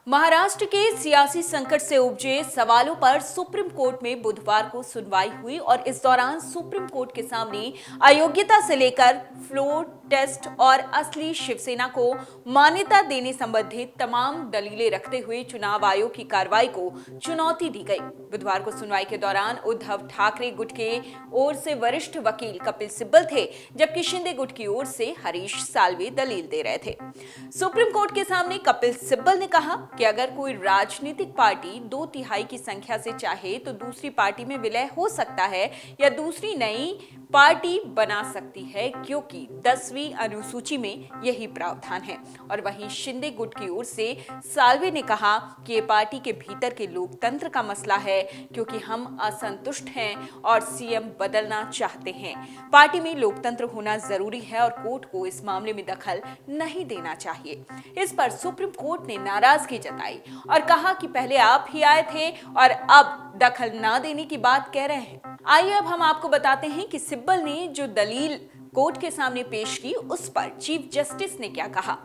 महाराष्ट्र के सियासी संकट से उपजे सवालों पर सुप्रीम कोर्ट में बुधवार को सुनवाई हुई और इस दौरान सुप्रीम कोर्ट के सामने अयोग्यता से लेकर फ्लोर टेस्ट और असली शिवसेना को मान्यता देने संबंधित तमाम दलीलें रखते हुए चुनाव आयोग की कार्रवाई को चुनौती दी गई। बुधवार को सुनवाई के दौरान उद्धव ठाकरे गुट के ओर से वरिष्ठ वकील कपिल सिब्बल थे, जबकि शिंदे गुट की ओर से हरीश साल्वे दलील दे रहे थे। सुप्रीम कोर्ट के सामने कपिल सिब्बल ने कहा कि अगर कोई राजनीतिक पार्टी 2/3 की संख्या से चाहे तो दूसरी पार्टी में विलय हो सकता है या दूसरी नई पार्टी बना सकती है, क्योंकि 10वीं अनुसूची में यही प्रावधान है। और वहीं शिंदे गुट की ओर से साल्वे ने कहा कि ये पार्टी के भीतर के लोकतंत्र का मसला है, क्योंकि हम असंतुष्ट हैं और सीएम बदलना चाहते हैं। पार्टी में लोकतंत्र होना जरूरी है और कोर्ट को इस मामले में दखल नहीं देना चाहिए। इस पर सुप्रीम कोर्ट ने नाराजगी जताई और कहा कि पहले आप ही आए थे और अब दखल ना देने की बात कह रहे हैं। आइए अब हम आपको बताते हैं कि सिब्बल ने जो दलील कोर्ट के सामने पेश की उस पर चीफ जस्टिस ने क्या कहा।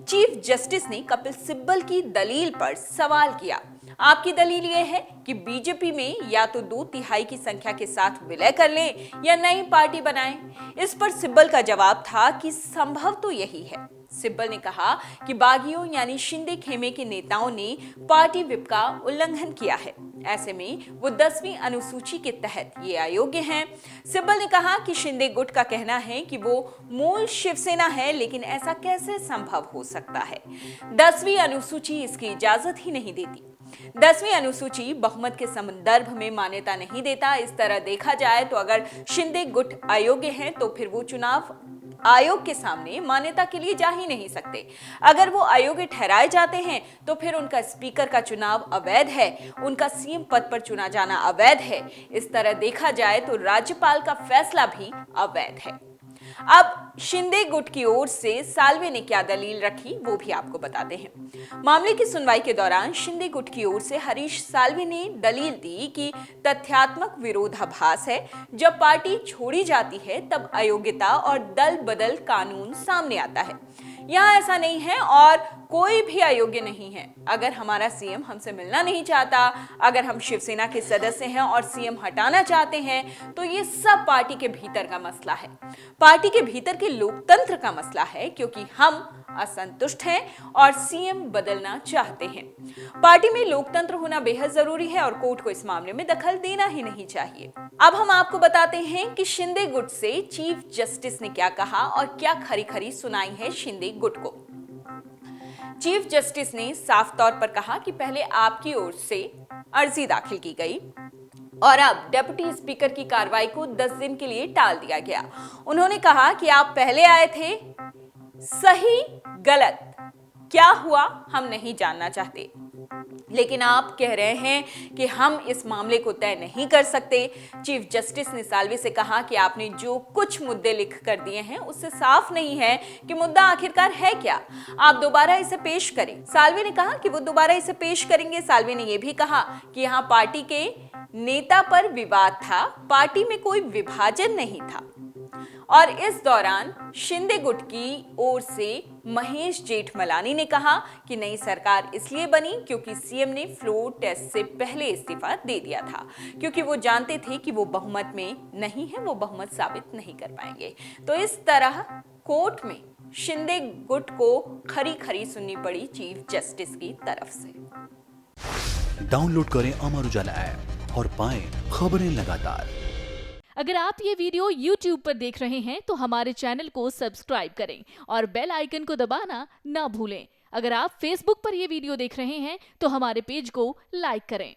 चीफ जस्टिस ने कपिल सिब्बल की दलील पर सवाल किया। आपकी दलील यह है कि बीजेपी में या तो 2/3 की संख्या के साथ विलय कर लें या नई पार्टी बनाएं। इस पर सिब्बल का जवाब था कि संभव तो यही है। सिब्बल ने कहा कि बागियों यानी शिंदे खेमे के नेताओं ने पार्टी व्हिप का उल्लंघन किया है, ऐसे में वो 10वीं अनुसूची के तहत ये अयोग्य हैं। सिब्बल ने कहा कि शिंदे गुट का कहना है कि वो मूल शिवसेना है, लेकिन ऐसा कैसे संभव हो सकता है। 10वीं अनुसूची इसकी इजाजत ही नहीं देती। 10वीं अनुसूची बहुमत के संदर्भ में मान्यता नहीं देता। इस तरह देखा जाए तो अगर शिंदे गुट अयोग्य हैं तो फिर वो चुनाव आयोग के सामने मान्यता के लिए जा ही नहीं सकते। अगर वो अयोग्य ठहराए जाते हैं तो फिर उनका स्पीकर का चुनाव अवैध है, उनका सीएम पद पर चुना जाना अवैध है। इस तरह देखा जाए तो राज्यपाल का फैसला भी अवैध है। अब शिंदे गुट की ओर से साल्वे ने क्या दलील रखी वो भी आपको बताते हैं। मामले की सुनवाई के दौरान शिंदे गुट की ओर से हरीश साल्वे ने दलील दी कि तथ्यात्मक विरोधाभास है। जब पार्टी छोड़ी जाती है तब अयोग्यता और दल बदल कानून सामने आता है। यहाँ ऐसा नहीं है और कोई भी अयोग्य नहीं है। अगर हमारा सीएम हमसे मिलना नहीं चाहता, अगर हम शिवसेना के सदस्य हैं और सीएम हटाना चाहते हैं, तो ये सब पार्टी के भीतर का मसला है, पार्टी के भीतर के लोकतंत्र का मसला है, क्योंकि हम असंतुष्ट हैं और सीएम बदलना चाहते हैं। पार्टी में लोकतंत्र होना बेहद जरूरी है और कोर्ट को इस मामले में दखल देना ही नहीं चाहिए। अब हम आपको बताते हैं कि शिंदे गुट से चीफ जस्टिस ने क्या कहा और क्या खरी खरी सुनाई है शिंदे गुट को। चीफ जस्टिस ने साफ तौर पर कहा कि पहले आपकी ओर से अर्जी दाखिल की गई और अब डिप्टी स्पीकर की कार्रवाई को 10 दिन के लिए टाल दिया गया। उन्होंने कहा कि आप पहले आए थे, सही गलत क्या हुआ हम नहीं जानना चाहते, लेकिन आप कह रहे हैं कि हम इस मामले को तय नहीं कर सकते। चीफ जस्टिस ने साल्वे से कहा कि आपने जो कुछ मुद्दे लिख कर दिए हैं उससे साफ नहीं है कि मुद्दा आखिरकार है क्या। आप दोबारा इसे पेश करें। साल्वे ने कहा कि वो दोबारा इसे पेश करेंगे। साल्वे ने यह भी कहा कि यहाँ पार्टी के नेता पर विवाद था, पार्टी में कोई विभाजन नहीं था। और इस दौरान शिंदे गुट की ओर से महेश जेठमलानी ने कहा कि नई सरकार इसलिए बनी क्योंकि सीएम ने फ्लोर टेस्ट से पहले इस्तीफा दे दिया था, क्योंकि वो जानते थे कि वो बहुमत में नहीं है, वो बहुमत साबित नहीं कर पाएंगे। तो इस तरह कोर्ट में शिंदे गुट को खरी खरी सुननी पड़ी चीफ जस्टिस की तरफ से। डाउनलोड करें अमर उजाला ऐप और पाएं खबरें लगातार। अगर आप ये वीडियो YouTube पर देख रहे हैं तो हमारे चैनल को सब्सक्राइब करें और बेल आइकन को दबाना ना भूलें। अगर आप Facebook पर ये वीडियो देख रहे हैं तो हमारे पेज को लाइक करें।